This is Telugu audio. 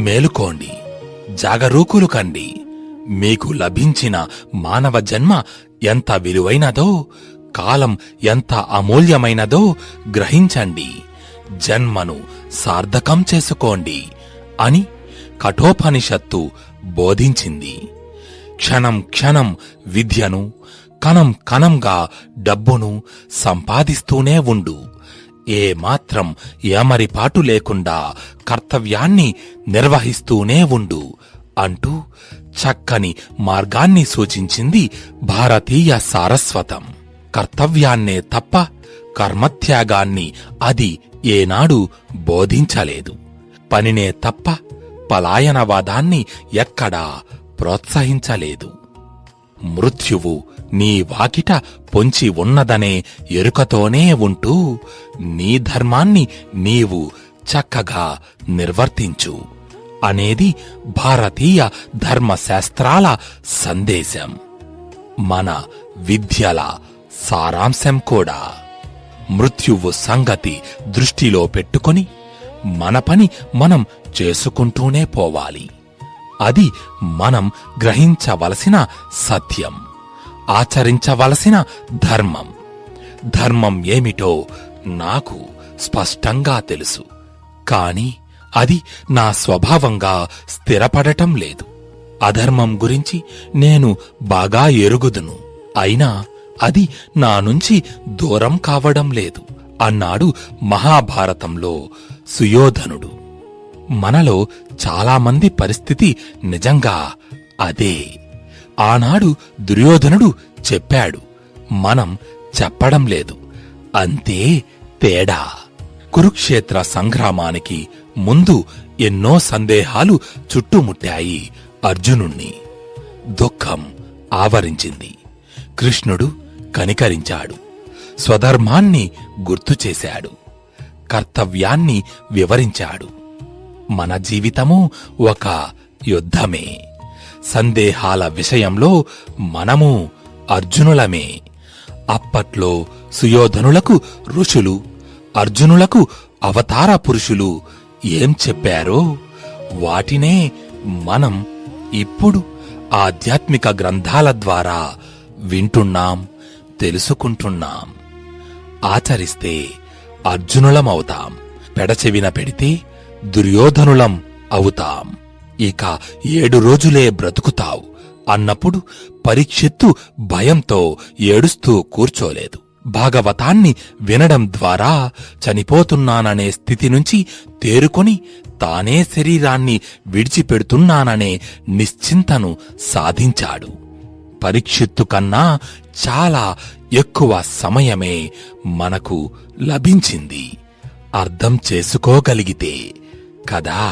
మేలుకోండి, జాగరూకులు కండి. మీకు లభించిన మానవ జన్మ ఎంత విలువైనదో, కాలం ఎంత అమూల్యమైనదో గ్రహించండి. జన్మను సార్థకం చేసుకోండి అని కఠోపనిషత్తు బోధించింది. క్షణం క్షణం విద్యను, కణం కణంగా డబ్బును సంపాదిస్తూనే ఉండు. ఏమాత్రం ఏమరిపాటు లేకుండా కర్తవ్యాన్ని నిర్వహిస్తూనే ఉండు అంటూ చక్కని మార్గాన్ని సూచించింది భారతీయ సారస్వతం. కర్తవ్యాన్నే తప్ప కర్మత్యాగాన్ని అది ఏనాడు బోధించలేదు. పనినే తప్ప పలాయనవాదాన్ని ఎక్కడా ప్రోత్సహించలేదు. మృత్యువు నీ వాకిట పొంచి ఉన్నదనే ఎరుకతోనే ఉంటూ నీ ధర్మాన్ని నీవు చక్కగా నిర్వర్తించు అనేది భారతీయ ధర్మశాస్త్రాల సందేశం. మన విద్యల సారాంశం కూడా. మృత్యువు సంగతి దృష్టిలో పెట్టుకొని మన పని మనం చేసుకుంటూనే పోవాలి. అది మనం గ్రహించవలసిన సత్యం, ఆచరించవలసిన ధర్మం. ధర్మం ఏమిటో నాకు స్పష్టంగా తెలుసు, కాని అది నా స్వభావంగా స్థిరపడటం లేదు. అధర్మం గురించి నేను బాగా ఎరుగుదును, అయినా అది నా నుంచి దూరం కావడం లేదు అన్నాడు మహాభారతంలో సుయోధనుడు. మనలో చాలామంది పరిస్థితి నిజంగా అదే. ఆనాడు దుర్యోధనుడు చెప్పాడు, మనం చెప్పడం లేదు, అంతే తేడా. కురుక్షేత్ర సంగ్రామానికి ముందు ఎన్నో సందేహాలు చుట్టుముట్టాయి అర్జునుణ్ణి. దుఃఖం ఆవరించింది. కృష్ణుడు కనికరించాడు, స్వధర్మాన్ని గుర్తుచేశాడు, కర్తవ్యాన్ని వివరించాడు. మన జీవితము ఒక యుద్ధమే. సందేహాల విషయంలో మనము అర్జునులమే. అప్పట్లో సుయోధనులకు ఋషులు, అర్జునులకు అవతార పురుషులు ఏం చెప్పారో వాటినే మనం ఇప్పుడు ఆధ్యాత్మిక గ్రంథాల ద్వారా వింటున్నాం, తెలుసుకుంటున్నాం. ఆచరిస్తే అర్జునులమవుతాం, పెడచెవిన పెడితే దుర్యోధనులం అవుతాం. ఇక 7 రోజులే బ్రతుకుతావు అన్నప్పుడు పరీక్షిత్తు భయంతో ఏడుస్తూ కూర్చోలేదు. భాగవతాన్ని వినడం ద్వారా చనిపోతున్నాననే స్థితి నుంచి తేరుకొని తానే శరీరాన్ని విడిచిపెడుతున్నాననే నిశ్చింతను సాధించాడు. పరీక్షిత్తు కన్నా చాలా ఎక్కువ సమయమే మనకు లభించింది, అర్థం చేసుకోగలిగితే కదా.